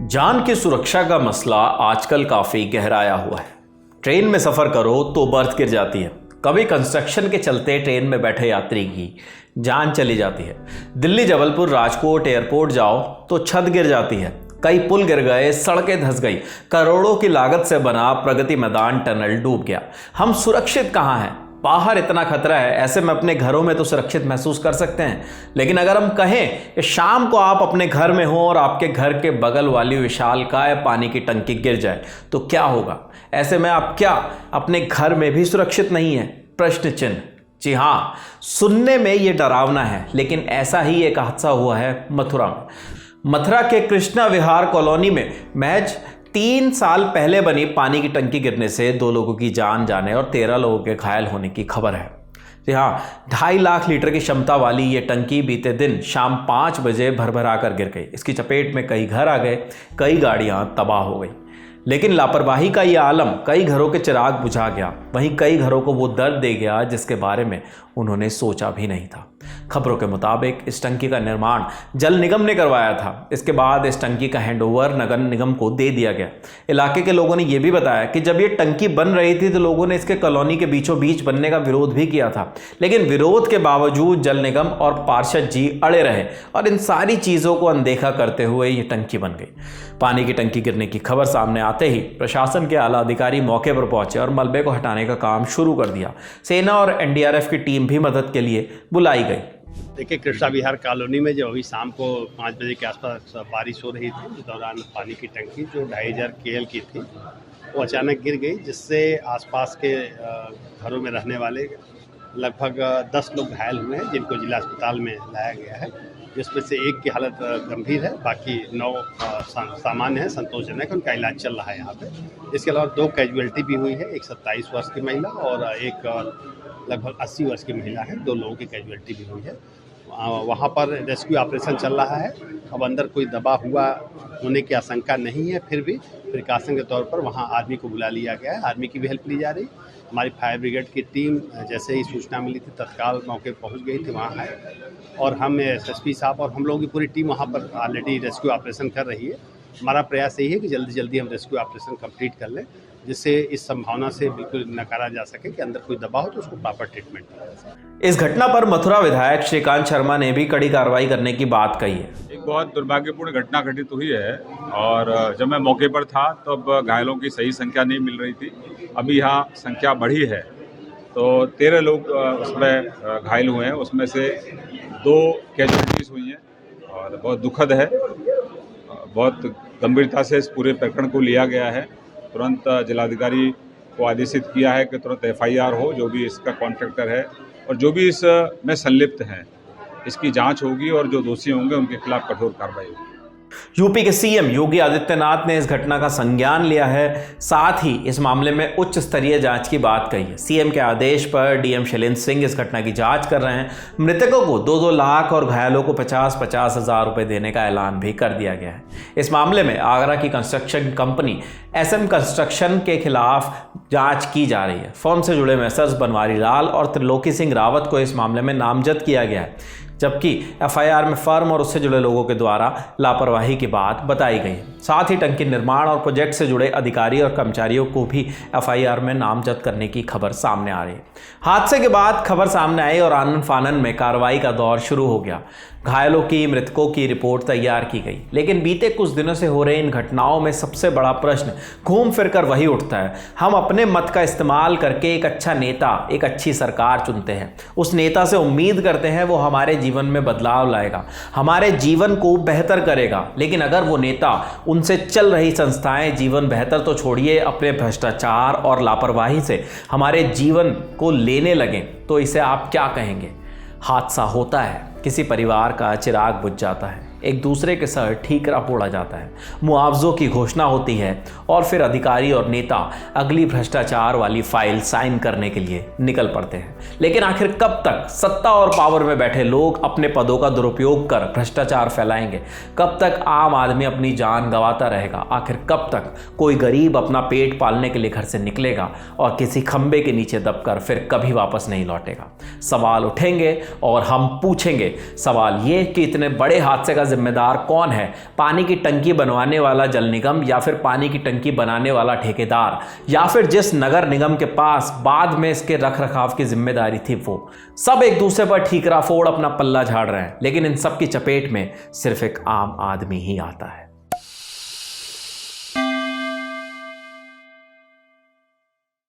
जान की सुरक्षा का मसला आजकल काफ़ी गहराया हुआ है। ट्रेन में सफ़र करो तो बर्थ गिर जाती है। कभी कंस्ट्रक्शन के चलते ट्रेन में बैठे यात्री की जान चली जाती है। दिल्ली जबलपुर राजकोट एयरपोर्ट जाओ तो छत गिर जाती है। कई पुल गिर गए, सड़कें धंस गई, करोड़ों की लागत से बना प्रगति मैदान टनल डूब गया। हम सुरक्षित कहाँ हैं? बाहर इतना खतरा है, ऐसे में अपने घरों में तो सुरक्षित महसूस कर सकते हैं, लेकिन अगर हम कहें कि शाम को आप अपने घर में हो और आपके घर के बगल वाली विशालकाय पानी की टंकी गिर जाए तो क्या होगा? ऐसे में आप क्या अपने घर में भी सुरक्षित नहीं है? प्रश्न चिन्ह। जी हाँ, सुनने में ये डरावना है, लेकिन ऐसा ही एक हादसा हुआ है मथुरा में। मथुरा के कृष्णा विहार कॉलोनी में महज 3 साल पहले बनी पानी की टंकी गिरने से 2 लोगों की जान जाने और 13 लोगों के घायल होने की खबर है। जी हाँ, 2.5 लाख लीटर की क्षमता वाली ये टंकी बीते दिन शाम 5 बजे भरभरा कर गिर गई। इसकी चपेट में कई घर आ गए, कई गाड़ियां तबाह हो गई। लेकिन लापरवाही का यह आलम कई घरों के चिराग बुझा गया, वहीं कई घरों को वो दर्द दे गया जिसके बारे में उन्होंने सोचा भी नहीं था। खबरों के मुताबिक इस टंकी का निर्माण जल निगम ने करवाया था। इसके बाद इस टंकी का हैंडओवर नगर निगम को दे दिया गया। इलाके के लोगों ने यह भी बताया कि जब ये टंकी बन रही थी तो लोगों ने इसके कॉलोनी के बीचों बीच बनने का विरोध भी किया था, लेकिन विरोध के बावजूद जल निगम और पार्षद जी अड़े रहे और इन सारी चीज़ों को अनदेखा करते हुए ये टंकी बन गई। पानी की टंकी गिरने की खबर सामने आते ही प्रशासन के आला अधिकारी मौके पर पहुंचे और मलबे को हटाने का काम शुरू कर दिया। सेना और एनडीआरएफ की टीम भी मदद के लिए बुलाई गई। देखिए, कृष्णा विहार कॉलोनी में जो अभी शाम को 5 बजे के आसपास बारिश हो रही थी, उस दौरान पानी की टंकी जो 2500 केएल की थी वो अचानक गिर गई, जिससे आसपास के घरों में रहने वाले लगभग 10 लोग घायल हुए हैं, जिनको जिला अस्पताल में लाया गया है, जिसमें से एक की हालत गंभीर है, बाकी 9 सामान्य है, संतोषजनक, उनका इलाज चल रहा है यहाँ पे। इसके अलावा 2 कैजुअल्टी भी हुई है, एक 27 वर्ष की महिला और एक लगभग 80 वर्ष की महिला है। 2 लोगों की कैजुअल्टी भी हुई है। वहाँ पर रेस्क्यू ऑपरेशन चल रहा है। अब अंदर कोई दबा हुआ होने की आशंका नहीं है, फिर भी प्रिकॉशन के तौर पर वहाँ आर्मी को बुला लिया गया है। आर्मी की भी हेल्प ली जा रही। हमारी फायर ब्रिगेड की टीम जैसे ही सूचना मिली थी तत्काल मौके पर पहुँच गई थी वहाँ है, और हम एसएसपी साहब और हम लोगों की पूरी टीम वहाँ पर ऑलरेडी रेस्क्यू ऑपरेशन कर रही है। हमारा प्रयास यही है कि जल्दी जल्दी हम रेस्क्यू ऑपरेशन कंप्लीट कर लें, जिससे इस संभावना से बिल्कुल नकारा जा सके कि अंदर कोई दबाव हो तो उसको प्रॉपर ट्रीटमेंट दिया जा सके। इस घटना पर मथुरा विधायक श्रीकांत शर्मा ने भी कड़ी कार्रवाई करने की बात कही है। एक बहुत दुर्भाग्यपूर्ण घटना घटित हुई है और जब मैं मौके पर था तब घायलों की सही संख्या नहीं मिल रही थी। अभी यहाँ संख्या बढ़ी है, तो 13 लोग उसमें घायल हुए हैं, उसमें से 2 कैजुअल्टीज हुई हैं और बहुत दुखद है। बहुत गंभीरता से इस पूरे प्रकरण को लिया गया है। तुरंत जिलाधिकारी को आदेशित किया है कि तुरंत एफआईआर हो, जो भी इसका कॉन्ट्रैक्टर है और जो भी इसमें संलिप्त हैं, इसकी जांच होगी और जो दोषी होंगे उनके खिलाफ कठोर कार्रवाई होगी। यूपी के सीएम योगी आदित्यनाथ ने इस घटना का संज्ञान लिया है, साथ ही इस मामले में उच्च स्तरीय जांच की बात कही है। सीएम के आदेश पर डीएम शैलेंद्र सिंह इस घटना की जांच कर रहे हैं। मृतकों को 2-2 लाख और घायलों को 50-50 हज़ार रुपए देने का ऐलान भी कर दिया गया है। इस मामले में आगरा की कंस्ट्रक्शन कंपनी एसएम कंस्ट्रक्शन के खिलाफ जांच की जा रही है। फर्म से जुड़े मैसर्स बनवारी लाल और त्रिलोकी सिंह रावत को इस मामले में नामजद किया गया है, जबकि एफआईआर में फर्म और उससे जुड़े लोगों के द्वारा लापरवाही की बात बताई गई है। साथ ही टंकी निर्माण और प्रोजेक्ट से जुड़े अधिकारी और कर्मचारियों को भी एफआईआर में नामजद करने की खबर सामने आ रही है। हादसे के बाद खबर सामने आई और आनन फानन में कार्रवाई का दौर शुरू हो गया। घायलों की, मृतकों की रिपोर्ट तैयार की गई, लेकिन बीते कुछ दिनों से हो रहे इन घटनाओं में सबसे बड़ा प्रश्न घूम फिर कर वही उठता है। हम अपने मत का इस्तेमाल करके एक अच्छा नेता, एक अच्छी सरकार चुनते हैं। उस नेता से उम्मीद करते हैं वो हमारे जीवन में बदलाव लाएगा, हमारे जीवन को बेहतर करेगा, लेकिन अगर वो नेता, उनसे चल रही संस्थाएं जीवन बेहतर तो छोड़िए, अपने भ्रष्टाचार और लापरवाही से हमारे जीवन को लेने लगें, तो इसे आप क्या कहेंगे? हादसा होता है, किसी परिवार का चिराग बुझ जाता है, एक दूसरे के सर ठीकरा पोड़ा जाता है, मुआवजों की घोषणा होती है और फिर अधिकारी और नेता अगली भ्रष्टाचार वाली फाइल साइन करने के लिए निकल पड़ते हैं। लेकिन आखिर कब तक सत्ता और पावर में बैठे लोग अपने पदों का दुरुपयोग कर भ्रष्टाचार फैलाएंगे? कब तक आम आदमी अपनी जान गंवाता रहेगा? आखिर कब तक कोई गरीब अपना पेट पालने के लिए घर से निकलेगा और किसी खंबे के नीचे दबकर फिर कभी वापस नहीं लौटेगा? सवाल उठेंगे और हम पूछेंगे। सवाल ये कि इतने बड़े हादसे का जिम्मेदार कौन है? पानी की टंकी बनवाने वाला जल निगम, या फिर पानी की टंकी बनाने वाला ठेकेदार, या फिर जिस नगर निगम के पास बाद में इसके रख रखाव की जिम्मेदारी थी वो? सब एक दूसरे पर ठीकरा फोड़ अपना पल्ला झाड़ रहे हैं, लेकिन इन सब की चपेट में सिर्फ एक आम आदमी ही आता है।